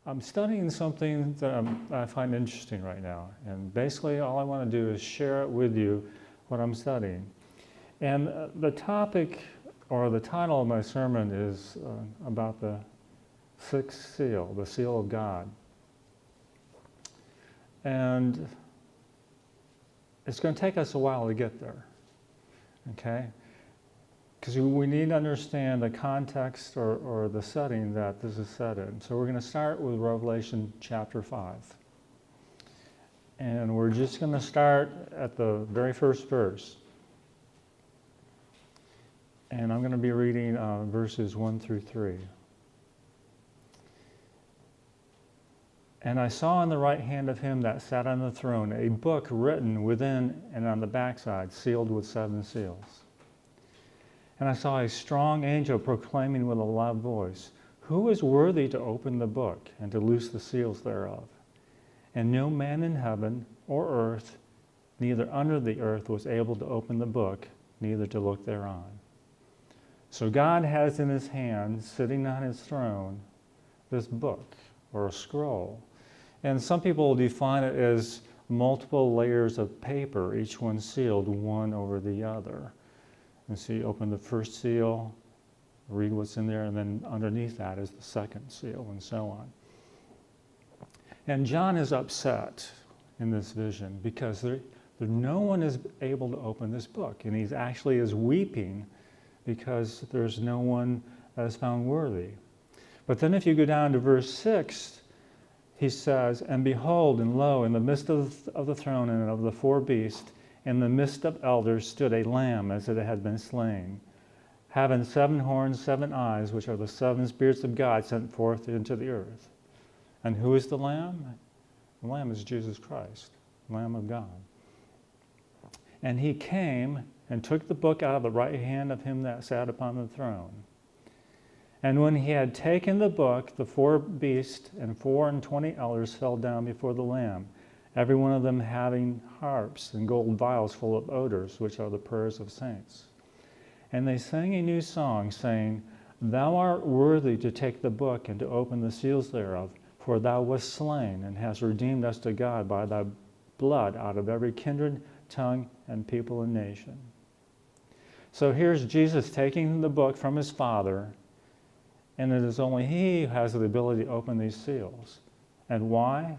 I'm studying something that I find interesting right now, and basically all I want to do is share it with you what I'm studying. And the topic or the title of my sermon is about the sixth seal, the seal of God. And it's going to take us a while to get there, okay? Because we need to understand the context or the setting that this is set in. So we're going to start with Revelation chapter 5. And we're just going to start at the very first verse. And I'm going to be reading verses 1 through 3. And I saw in the right hand of him that sat on the throne a book written within and on the backside, sealed with 7 seals. And I saw a strong angel proclaiming with a loud voice, "Who is worthy to open the book and to loose the seals thereof?" And no man in heaven or earth, neither under the earth, was able to open the book, neither to look thereon. So God has in his hand, sitting on his throne, this book or a scroll. And some people define it as multiple layers of paper, each one sealed one over the other. And so you open the first seal, read what's in there, and then underneath that is the second seal, and so on. And John is upset in this vision because no one is able to open this book. And he actually is weeping because there's no one that is found worthy. But then if you go down to verse 6, he says, "And behold, and lo, in the midst of the throne and of the 4 beasts, in the midst of elders stood a lamb as it had been slain, having 7 horns, 7 eyes, which are the 7 spirits of God sent forth into the earth." And who is the lamb? The lamb is Jesus Christ, Lamb of God. "And he came and took the book out of the right hand of him that sat upon the throne. And when he had taken the book, the 4 beasts and 24 elders fell down before the Lamb, every one of them having harps and gold vials full of odors, which are the prayers of saints. And they sang a new song, saying, "Thou art worthy to take the book and to open the seals thereof, for thou wast slain and hast redeemed us to God by thy blood out of every kindred, tongue, and people and nation." So here's Jesus taking the book from his Father, and it is only he who has the ability to open these seals. And why?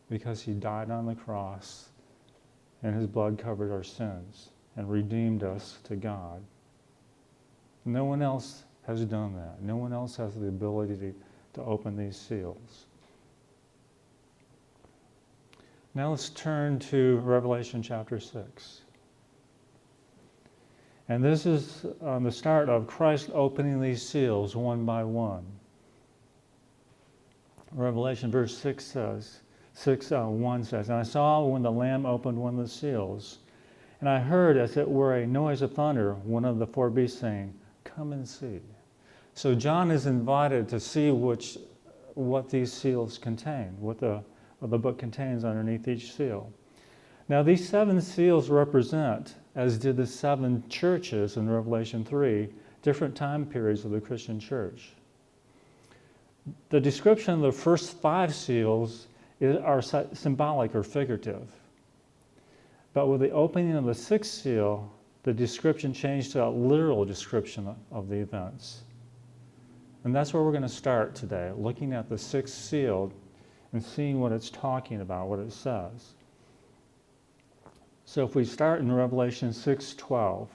Because he died on the cross, and his blood covered our sins and redeemed us to God. No one else has done that. No one else has the ability to open these seals. Now let's turn to Revelation chapter 6. And this is the start of Christ opening these seals one by one. Revelation verse 6 says, 6:1 says, "And I saw when the Lamb opened one of the seals, and I heard as it were a noise of thunder, one of the 4 beasts saying, 'Come and see.'" So John is invited to see what these seals contain, what the book contains underneath each seal. Now these 7 seals represent, as did the 7 churches in Revelation 3, different time periods of the Christian church. The description of the first 5 seals are symbolic or figurative. But with the opening of the 6th seal, the description changed to a literal description of the events. And that's where we're going to start today, looking at the 6th seal and seeing what it's talking about, what it says. So if we start in Revelation 6:12,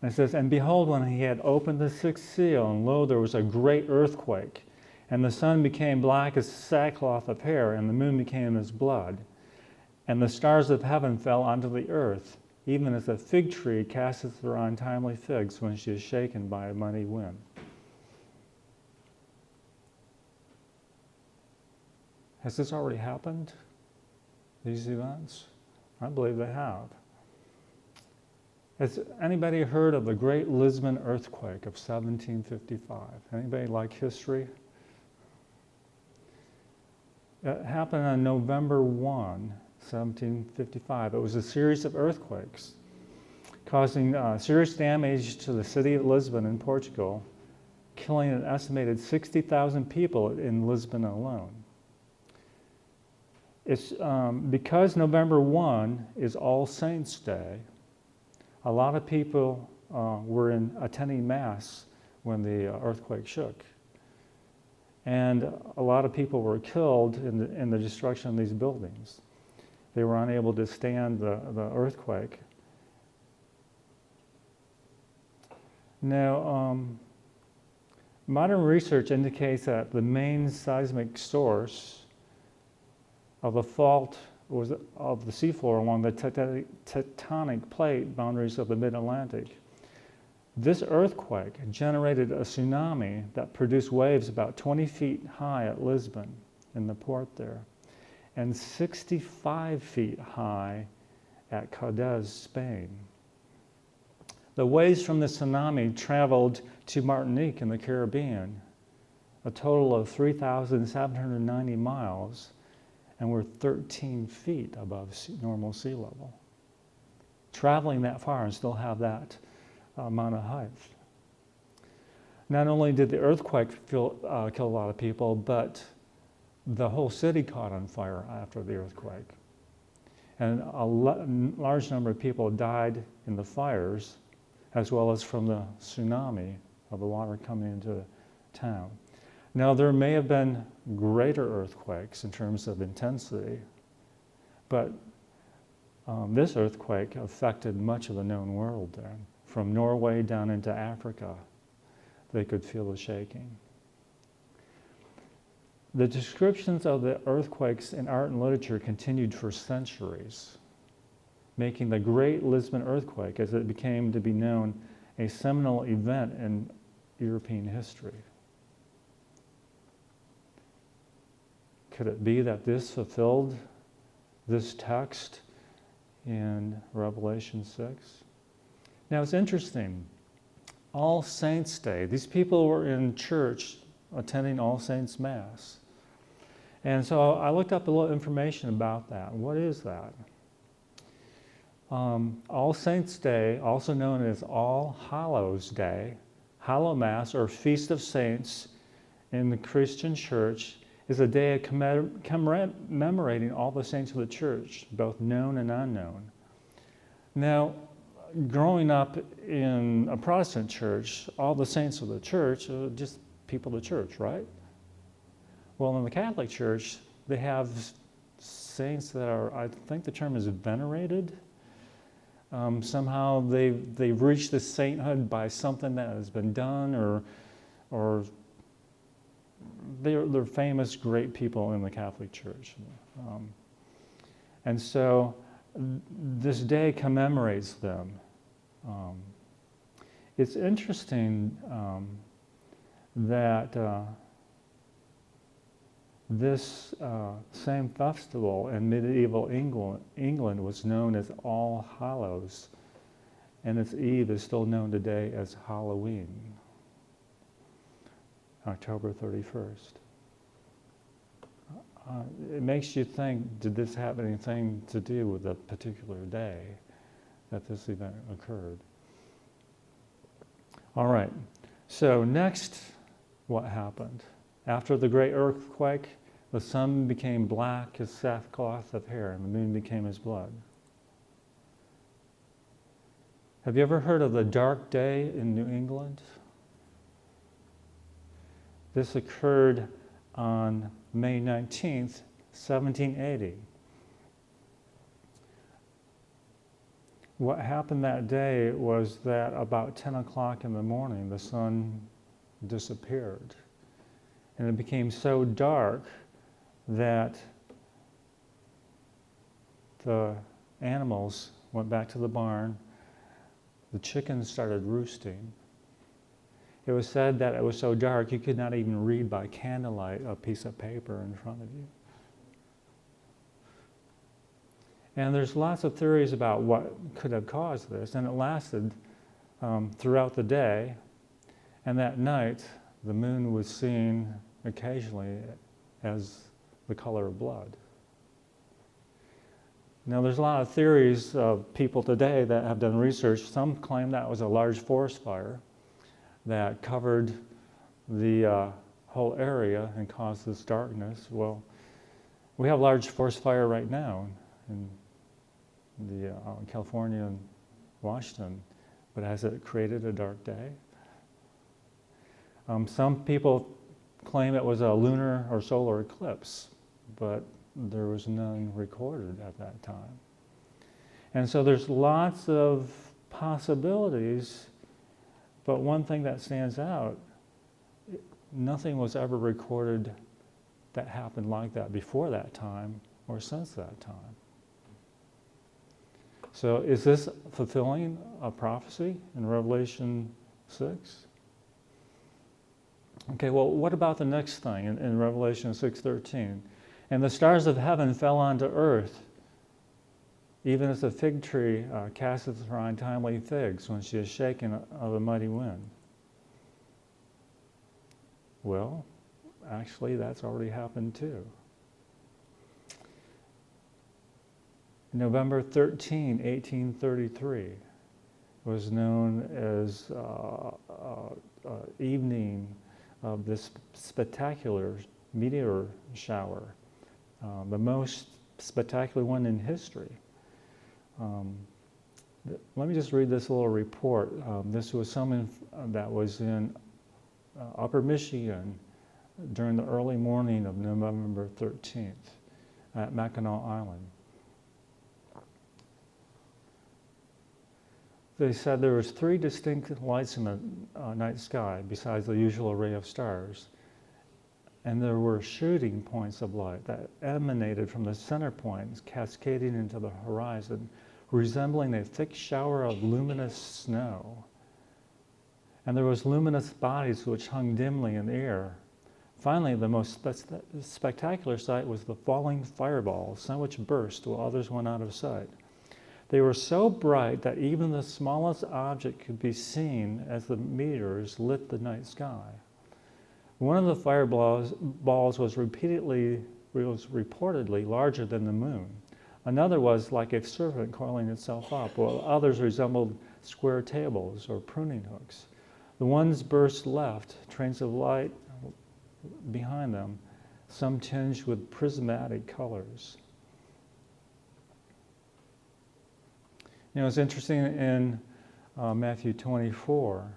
and it says, "And behold, when he had opened the 6th seal, and lo, there was a great earthquake, and the sun became black as sackcloth of hair, and the moon became as blood. And the stars of heaven fell onto the earth, even as a fig tree casteth her untimely figs when she is shaken by a mighty wind." Has this already happened, these events? I believe they have. Has anybody heard of the Great Lisbon earthquake of 1755? Anybody like history? It happened on November 1, 1755. It was a series of earthquakes causing serious damage to the city of Lisbon in Portugal, killing an estimated 60,000 people in Lisbon alone. It's because November 1 is All Saints' Day, a lot of people were attending Mass when the earthquake shook. And a lot of people were killed in the destruction of these buildings. They were unable to stand the earthquake. Now, modern research indicates that the main seismic source of the fault was of the seafloor along the tectonic plate boundaries of the mid-Atlantic. This earthquake generated a tsunami that produced waves about 20 feet high at Lisbon, in the port there, and 65 feet high at Cadiz, Spain. The waves from the tsunami traveled to Martinique in the Caribbean, a total of 3,790 miles, and were 13 feet above normal sea level. Traveling that far and still have that amount of height. Not only did the earthquake kill a lot of people, but the whole city caught on fire after the earthquake. And a large number of people died in the fires, as well as from the tsunami of the water coming into town. Now, there may have been greater earthquakes in terms of intensity, but this earthquake affected much of the known world then. From Norway down into Africa, they could feel the shaking. The descriptions of the earthquakes in art and literature continued for centuries, making the Great Lisbon Earthquake, as it became to be known, a seminal event in European history. Could it be that this fulfilled this text in Revelation 6? Now it's interesting. All Saints' Day, these people were in church attending All Saints' Mass. And so I looked up a little information about that. What is that? All Saints' Day, also known as All Hallows' Day, Hallow Mass or Feast of Saints in the Christian Church, is a day of commemorating all the saints of the church, both known and unknown. Now, growing up in a Protestant church, all the saints of the church are just people of the church, right? Well, in the Catholic Church, they have saints that are, I think the term is venerated. Somehow they've reached this sainthood by something that has been done, or they're famous, great people in the Catholic Church. And so this day commemorates them. It's interesting that this same festival in medieval England was known as All Hallows, and its eve is still known today as Halloween, October 31st. It makes you think, did this have anything to do with a particular day that this event occurred? All right, so next, what happened? After the great earthquake, the sun became black as sackcloth of hair, and the moon became as blood. Have you ever heard of the Dark Day in New England? This occurred on May 19th, 1780. What happened that day was that about 10 o'clock in the morning, the sun disappeared. And it became so dark that the animals went back to the barn. The chickens started roosting. It was said that it was so dark you could not even read by candlelight a piece of paper in front of you. And there's lots of theories about what could have caused this, and it lasted throughout the day. And that night, the moon was seen occasionally as the color of blood. Now, there's a lot of theories of people today that have done research. Some claim that was a large forest fire that covered the whole area and cause this darkness? Well, we have large forest fire right now in California and Washington, but has it created a dark day? Some people claim it was a lunar or solar eclipse, but there was none recorded at that time. And so there's lots of possibilities, but one thing that stands out, nothing was ever recorded that happened like that before that time or since that time. So is this fulfilling a prophecy in Revelation 6? Okay, well, what about the next thing in Revelation 6:13? And the stars of heaven fell onto earth, even as a fig tree casteth her untimely figs when she is shaken of a mighty wind. Well, actually, that's already happened too. November 13, 1833 was known as evening of this spectacular meteor shower, the most spectacular one in history. Let me just read this little report. This was someone that was in Upper Michigan during the early morning of November 13th at Mackinac Island. They said there was 3 distinct lights in the night sky besides the usual array of stars. And there were shooting points of light that emanated from the center points, cascading into the horizon, resembling a thick shower of luminous snow. And there was luminous bodies which hung dimly in the air. Finally, the most spectacular sight was the falling fireballs, some which burst while others went out of sight. They were so bright that even the smallest object could be seen as the meteors lit the night sky. One of the fireballs was reportedly larger than the moon. Another was like a serpent coiling itself up, while others resembled square tables or pruning hooks. The ones burst left, trains of light behind them, some tinged with prismatic colors. You know, it's interesting in Matthew 24,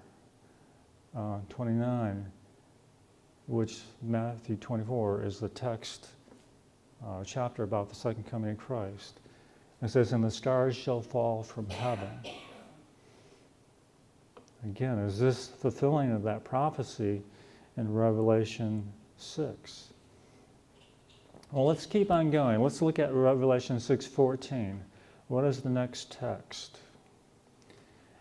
29, which Matthew 24 is the text chapter about the second coming of Christ. It says, and the stars shall fall from heaven. Again, is this fulfilling of that prophecy in Revelation 6? Well, let's keep on going. Let's look at Revelation 6:14. What is the next text?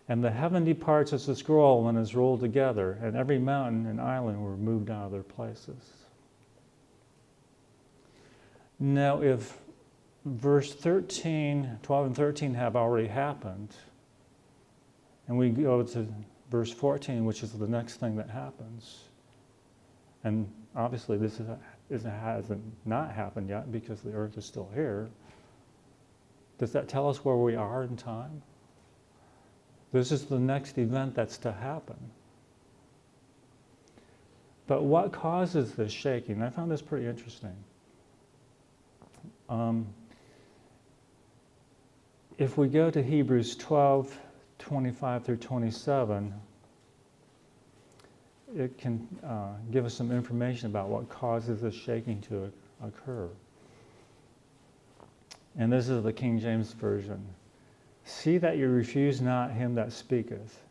And the heaven departs as a scroll when it is rolled together, and every mountain and island were moved out of their places. Now, if verse 13, 12 and 13 have already happened, and we go to verse 14, which is the next thing that happens, and obviously this hasn't not happened yet because the earth is still here, does that tell us where we are in time? This is the next event that's to happen. But what causes this shaking? I found this pretty interesting. If we go to Hebrews 12, 25 through 27, it can give us some information about what causes this shaking to occur. And this is the King James Version. See that you refuse not him that speaketh.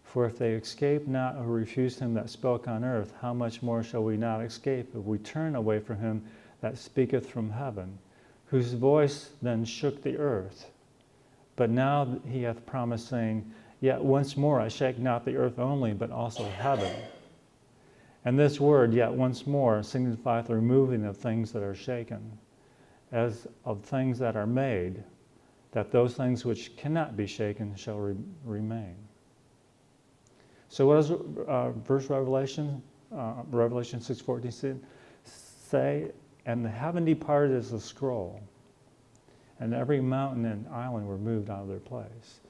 For if they escape not who refused him that spoke on earth, how much more shall we not escape if we turn away from him that speaketh from heaven, whose voice then shook the earth? But now he hath promised, saying, yet once more I shake not the earth only, but also heaven. And this word, yet once more, signifieth the removing of things that are shaken, as of things that are made, that those things which cannot be shaken shall remain. So what does verse Revelation 6:14 say? And the heaven departed as a scroll, and every mountain and island were moved out of their place.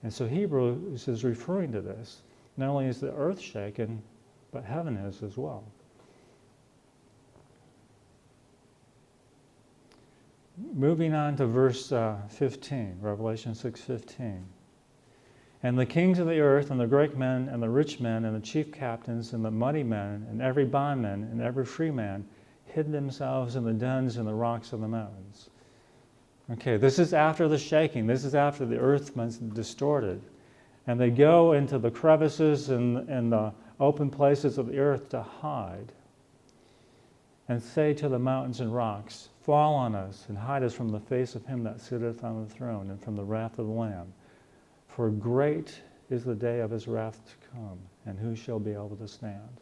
And so Hebrews is referring to this. Not only is the earth shaken, but heaven is as well. Moving on to verse 15, Revelation 6:15. And the kings of the earth, and the great men, and the rich men, and the chief captains, and the mighty men, and every bondman, and every free man, hid themselves in the dens and the rocks of the mountains. Okay, this is after the shaking. This is after the earth was distorted. And they go into the crevices and the open places of the earth to hide. And say to the mountains and rocks, fall on us, and hide us from the face of him that sitteth on the throne, and from the wrath of the Lamb. For great is the day of his wrath to come, and who shall be able to stand?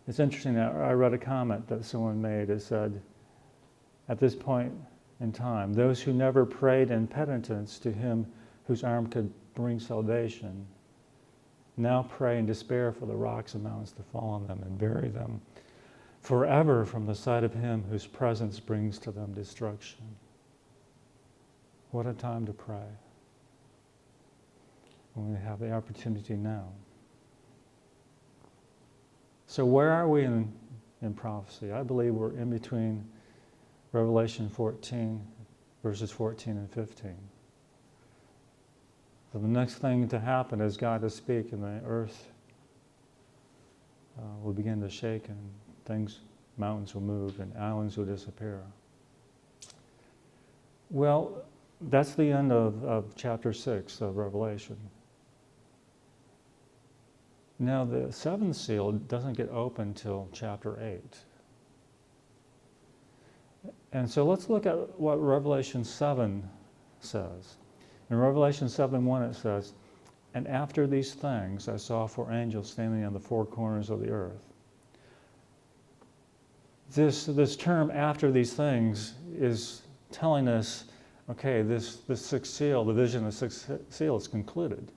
It's interesting, I read a comment that someone made. It said, at this point in time, those who never prayed in penitence to him whose arm could bring salvation, now pray in despair for the rocks and mountains to fall on them and bury them forever from the sight of him whose presence brings to them destruction. What a time to pray when we have the opportunity now. So where are we in prophecy? I believe we're in between Revelation 14, verses 14 and 15. So the next thing to happen is God to speak, and the earth will begin to shake, and mountains will move, and islands will disappear. Well, that's the end of chapter 6 of Revelation. Now, the seventh seal doesn't get opened till chapter 8. And so let's look at what Revelation 7 says. In Revelation 7:1 it says, and after these things I saw 4 angels standing on the 4 corners of the earth. This term, after these things, is telling us, okay, this sixth seal, the vision of the sixth seal is concluded.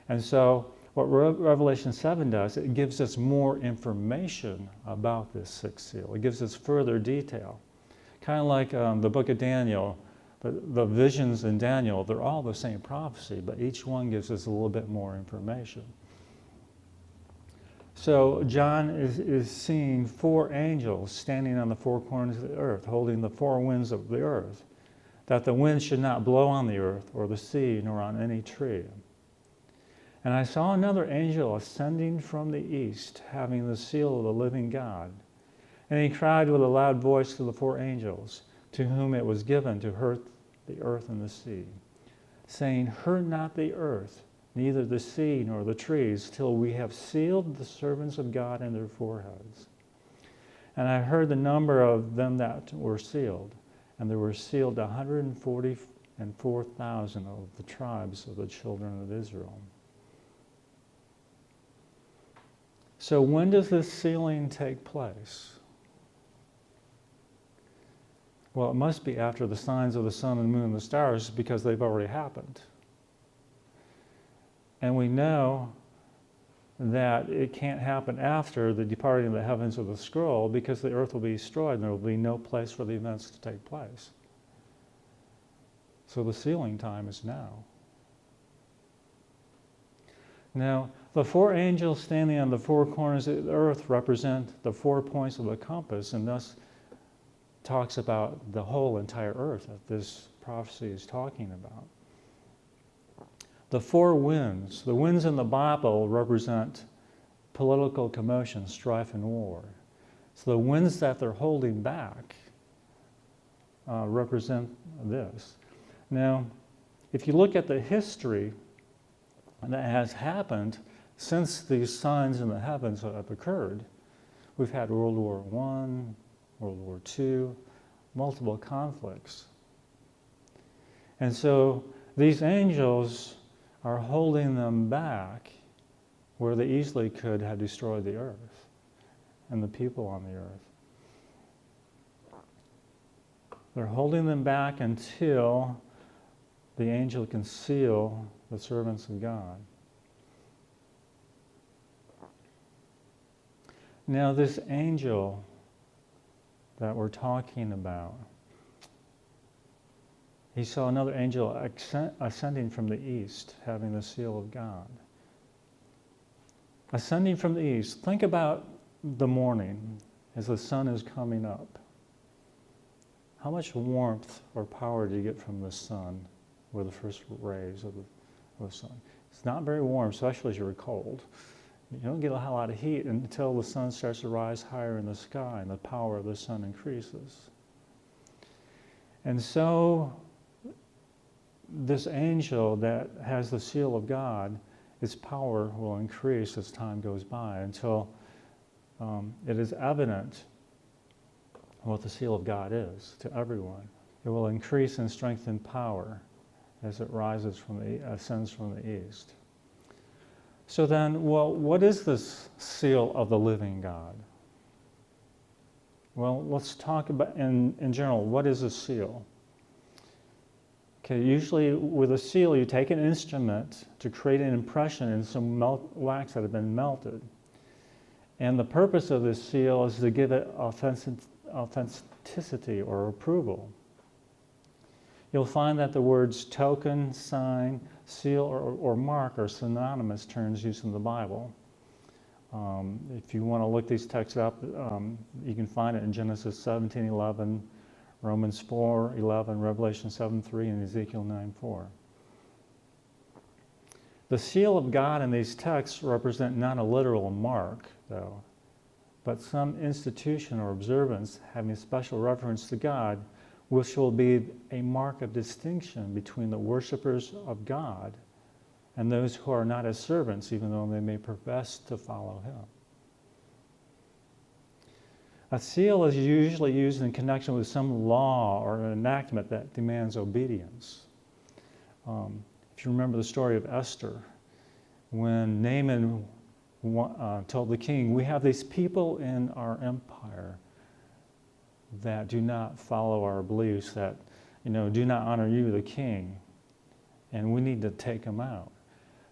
And so what Revelation 7 does, it gives us more information about this sixth seal. It gives us further detail. Kind of like the book of Daniel, the visions in Daniel, they're all the same prophecy, but each one gives us a little bit more information. So John is seeing 4 angels standing on the 4 corners of the earth, holding the 4 winds of the earth, that the wind should not blow on the earth or the sea nor on any tree. And I saw another angel ascending from the east, having the seal of the living God. And he cried with a loud voice to the 4 angels, to whom it was given to hurt the earth and the sea, saying, hurt not the earth, neither the sea nor the trees, till we have sealed the servants of God in their foreheads. And I heard the number of them that were sealed, and there were sealed 144,000 of the tribes of the children of Israel. So when does this sealing take place? Well, it must be after the signs of the sun and moon and the stars, because they've already happened. And we know that it can't happen after the departing of the heavens of the scroll, because the earth will be destroyed and there will be no place for the events to take place. So the sealing time is now. Now, the 4 angels standing on the 4 corners of the earth represent the 4 points of the compass, and thus talks about the whole entire earth that this prophecy is talking about. The 4 winds, the winds in the Bible represent political commotion, strife, and war. So the winds that they're holding back represent this. Now, if you look at the history that has happened since these signs in the heavens have occurred, we've had World War I, World War II, multiple conflicts. And so these angels are holding them back where they easily could have destroyed the earth and the people on the earth. They're holding them back until the angel can seal the servants of God. Now this angel that we're talking about, he saw another angel ascending from the east, having the seal of God. ascending from the east. Think about the morning as the sun is coming up. How much warmth or power do you get from the sun with the first rays of the sun? It's not very warm, especially as you're cold. You don't get a whole lot of heat until the sun starts to rise higher in the sky and the power of the sun increases. And so this angel that has the seal of God, its power will increase as time goes by until it is evident what the seal of God is to everyone. It will increase in strength and power as it ascends from the east. So then, well, what is this seal of the living God? Well, let's talk about, in general, what is a seal? Okay, usually with a seal, you take an instrument to create an impression in some wax that had been melted. And the purpose of this seal is to give it authenticity or approval. You'll find that the words token, sign, seal, or mark are synonymous terms used in the Bible. If you want to look these texts up, you can find it in Genesis 17:11, Romans 4:11, Revelation 7:3, and Ezekiel 9:4. The seal of God in these texts represent not a literal mark, though, but some institution or observance having special reference to God, which will be a mark of distinction between the worshipers of God and those who are not as servants, even though they may profess to follow Him. A seal is usually used in connection with some law or an enactment that demands obedience. If you remember the story of Esther, when Naaman told the king, we have these people in our empire that do not follow our beliefs, that do not honor you, the king, and we need to take them out.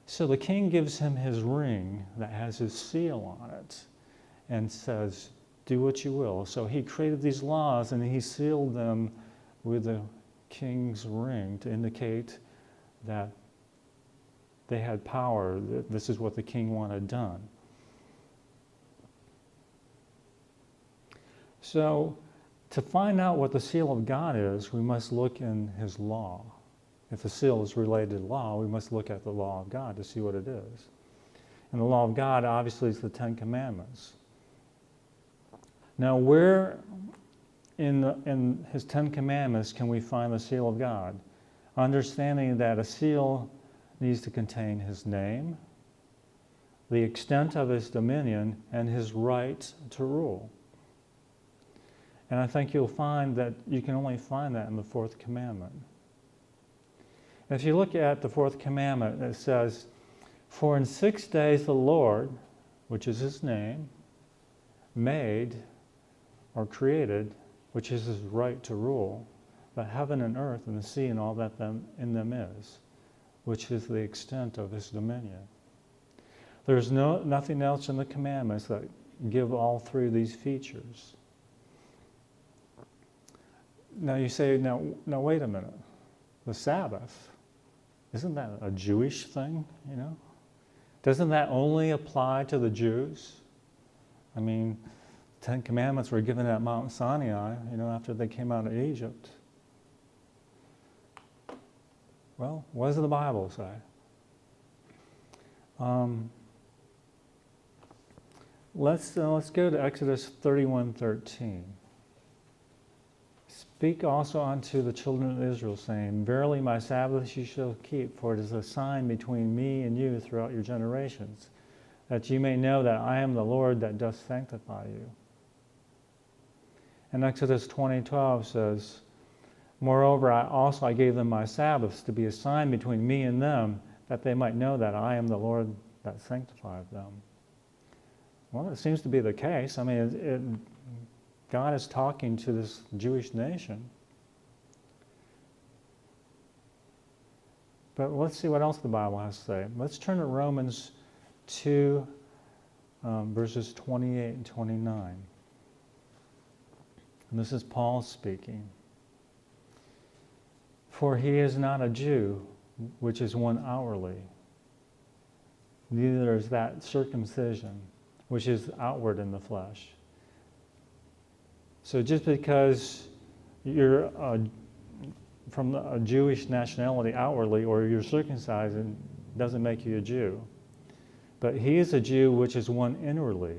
So the king gives him his ring that has his seal on it and says, do what you will. So he created these laws and he sealed them with the king's ring to indicate that they had power, that this is what the king wanted done. So to find out what the seal of God is, we must look in His law. If the seal is related to law, we must look at the law of God to see what it is. And the law of God obviously is the Ten Commandments. Now, where in His Ten Commandments can we find the seal of God? Understanding that a seal needs to contain His name, the extent of His dominion, and His right to rule. And I think you'll find that you can only find that in the fourth commandment. If you look at the fourth commandment, it says, for in 6 days the Lord, which is His name, made or created, which is His right to rule, the heaven and earth and the sea and all that in them is, which is the extent of His dominion. There's nothing else in the commandments that give all three of these features. Now you say, now wait a minute. The Sabbath, isn't that a Jewish thing, Doesn't that only apply to the Jews? I mean, 10 Commandments were given at Mount Sinai, after they came out of Egypt. Well, what does the Bible say? Let's go to Exodus 31:13. Speak also unto the children of Israel, saying, verily my Sabbaths you shall keep, for it is a sign between me and you throughout your generations, that you may know that I am the Lord that doth sanctify you. And Exodus 20:12 says, moreover, I gave them my Sabbaths to be a sign between me and them, that they might know that I am the Lord that sanctifieth them. Well, it seems to be the case. I mean, God is talking to this Jewish nation. But let's see what else the Bible has to say. Let's turn to Romans 2, verses 28 and 29. And this is Paul speaking. For he is not a Jew, which is one outwardly, neither is that circumcision, which is outward in the flesh. So just because you're from a Jewish nationality outwardly, or you're circumcised, doesn't make you a Jew. But he is a Jew which is one inwardly,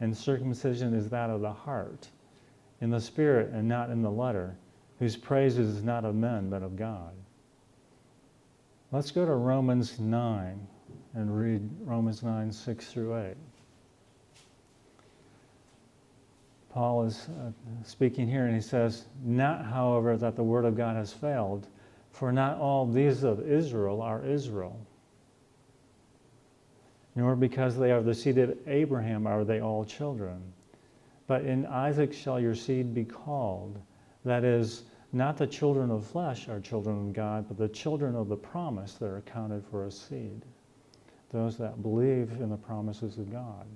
and circumcision is that of the heart, in the spirit and not in the letter, whose praise is not of men but of God. Let's go to Romans 9 and read Romans 9, 6 through 8. Paul is speaking here, and he says, "Not, however, that the word of God has failed, for not all these of Israel are Israel. Nor because they are the seed of Abraham are they all children. But in Isaac shall your seed be called. That is, not the children of flesh are children of God, but the children of the promise that are counted for a seed. Those that believe in the promises of God."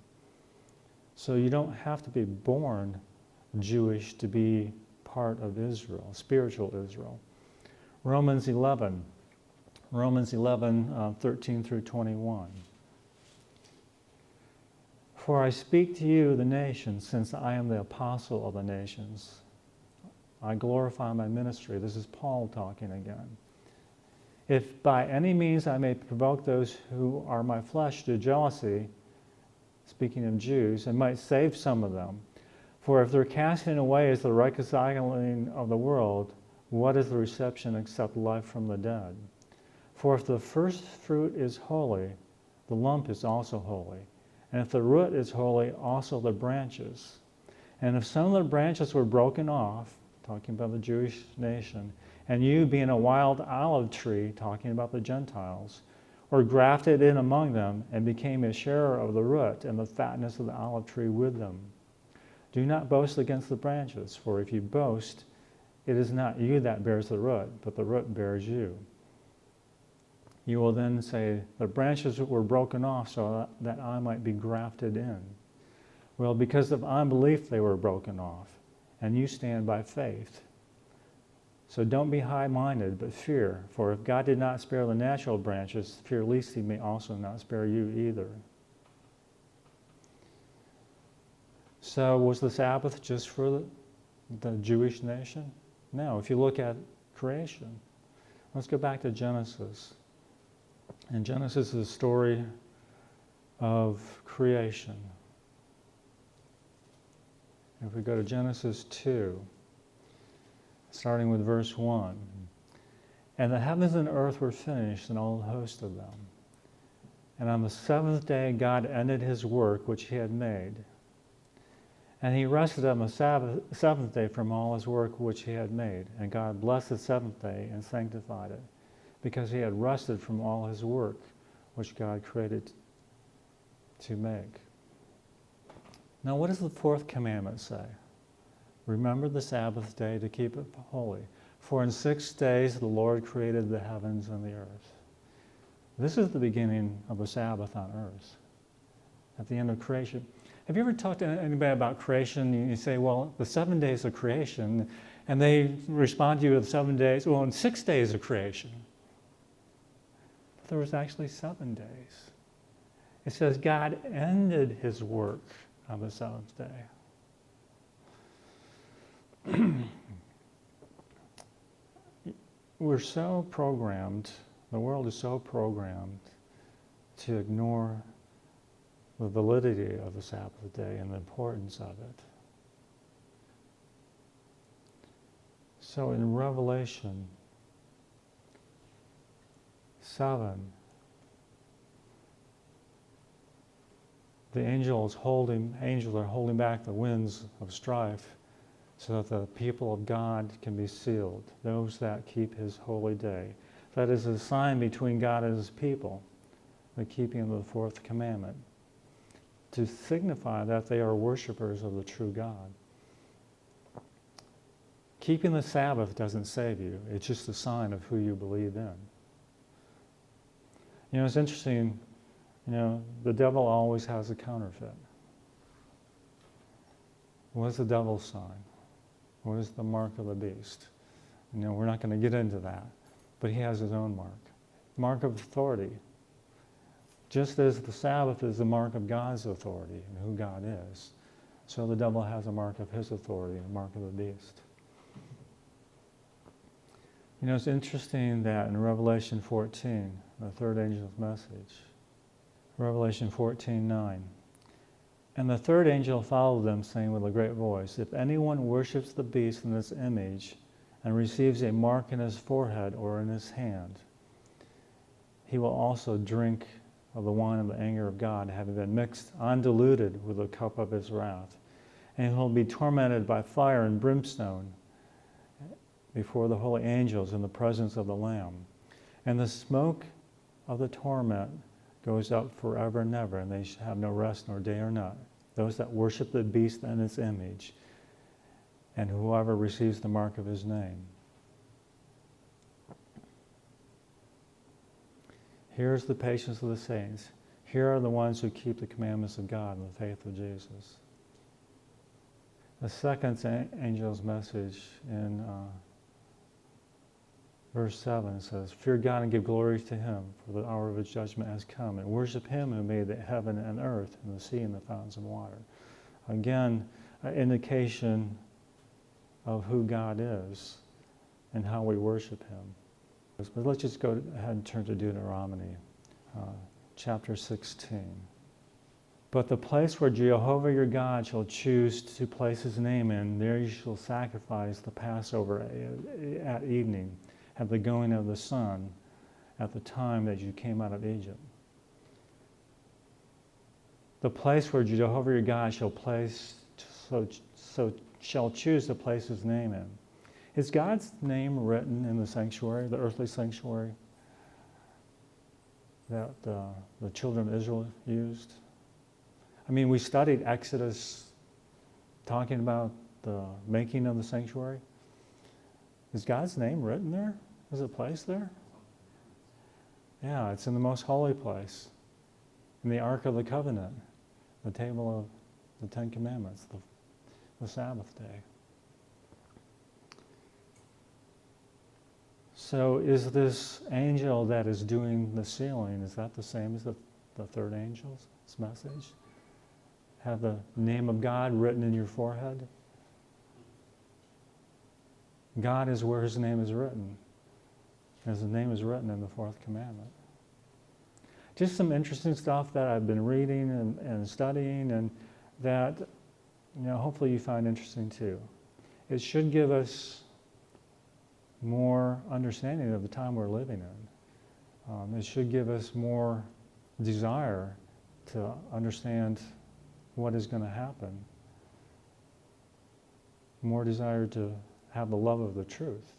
So you don't have to be born Jewish to be part of Israel, spiritual Israel. Romans 11, 13 through 21. "For I speak to you, the nations, since I am the apostle of the nations. I glorify my ministry." This is Paul talking again. "If by any means I may provoke those who are my flesh to jealousy," speaking of Jews, "and might save some of them. For if their casting away is the reconciling of the world, what is the reception except life from the dead? For if the first fruit is holy, the lump is also holy. And if the root is holy, also the branches. And if some of the branches were broken off," talking about the Jewish nation, "and you, being a wild olive tree," talking about the Gentiles, "were grafted in among them, and became a sharer of the root and the fatness of the olive tree with them. Do not boast against the branches, for if you boast, it is not you that bears the root, but the root bears you. You will then say, the branches were broken off so that I might be grafted in. Well, because of unbelief they were broken off, and you stand by faith. So don't be high-minded, but fear, for if God did not spare the natural branches, fear lest he may also not spare you either." So was the Sabbath just for the Jewish nation? No, if you look at creation. Let's go back to Genesis. And Genesis is a story of creation. If we go to Genesis 2, starting with verse 1. "And the heavens and earth were finished, and all the host of them. And on the seventh day God ended his work which he had made. And he rested on the seventh day from all his work which he had made. And God blessed the seventh day and sanctified it, because he had rested from all his work which God created to make." Now what does the fourth commandment say? "Remember the Sabbath day to keep it holy. For in 6 days the Lord created the heavens and the earth." This is the beginning of the Sabbath on earth, at the end of creation. Have you ever talked to anybody about creation? You say, well, the 7 days of creation, and they respond to you with 7 days, well, in 6 days of creation. But there was actually 7 days. It says God ended his work on the seventh day. We're so programmed, the world is so programmed to ignore the validity of the Sabbath day and the importance of it. So in Revelation 7, the angels are holding back the winds of strife so that the people of God can be sealed, those that keep his holy day. That is a sign between God and his people, the keeping of the fourth commandment, to signify that they are worshipers of the true God. Keeping the Sabbath doesn't save you. It's just a sign of who you believe in. You know, it's interesting, the devil always has a counterfeit. What is the devil's sign? What is the mark of the beast? We're not going to get into that, but he has his own mark. Mark of authority. Just as the Sabbath is the mark of God's authority and who God is, so the devil has a mark of his authority, a mark of the beast. You know, it's interesting that in Revelation 14, the third angel's message, Revelation 14:9, and the third angel followed them, saying with a great voice, if anyone worships the beast in its image and receives a mark in his forehead or in his hand, he will also drink of the wine of the anger of God, having been mixed undiluted with the cup of his wrath. And he'll be tormented by fire and brimstone before the holy angels in the presence of the Lamb. And the smoke of the torment goes up forever and ever, and they shall have no rest nor day or night. Those that worship the beast and its image, and whoever receives the mark of his name. Here's the patience of the saints. Here are the ones who keep the commandments of God and the faith of Jesus. The second angel's message in verse 7 says, fear God and give glory to him, for the hour of his judgment has come, and worship him who made the heaven and earth and the sea and the fountains of water. Again, an indication of who God is and how we worship him. But let's just go ahead and turn to Deuteronomy, chapter 16. But the place where Jehovah your God shall choose to place his name in, there you shall sacrifice the Passover at evening, at the going of the sun, at the time that you came out of Egypt. The place where Jehovah your God shall shall choose to place his name in. Is God's name written in the sanctuary, the earthly sanctuary that the children of Israel used? I mean, we studied Exodus talking about the making of the sanctuary. Is God's name written there? Is it placed there? Yeah, it's in the most holy place, in the Ark of the Covenant, the table of the Ten Commandments, the Sabbath day. So is this angel that is doing the sealing, is that the same as the third angel's message? Have the name of God written in your forehead? God is where his name is written, as the name is written in the fourth commandment. Just some interesting stuff that I've been reading and studying, and that, you know, hopefully you find interesting too. It should give us more understanding of the time we're living in. It should give us more desire to understand what is going to happen, more desire to have the love of the truth.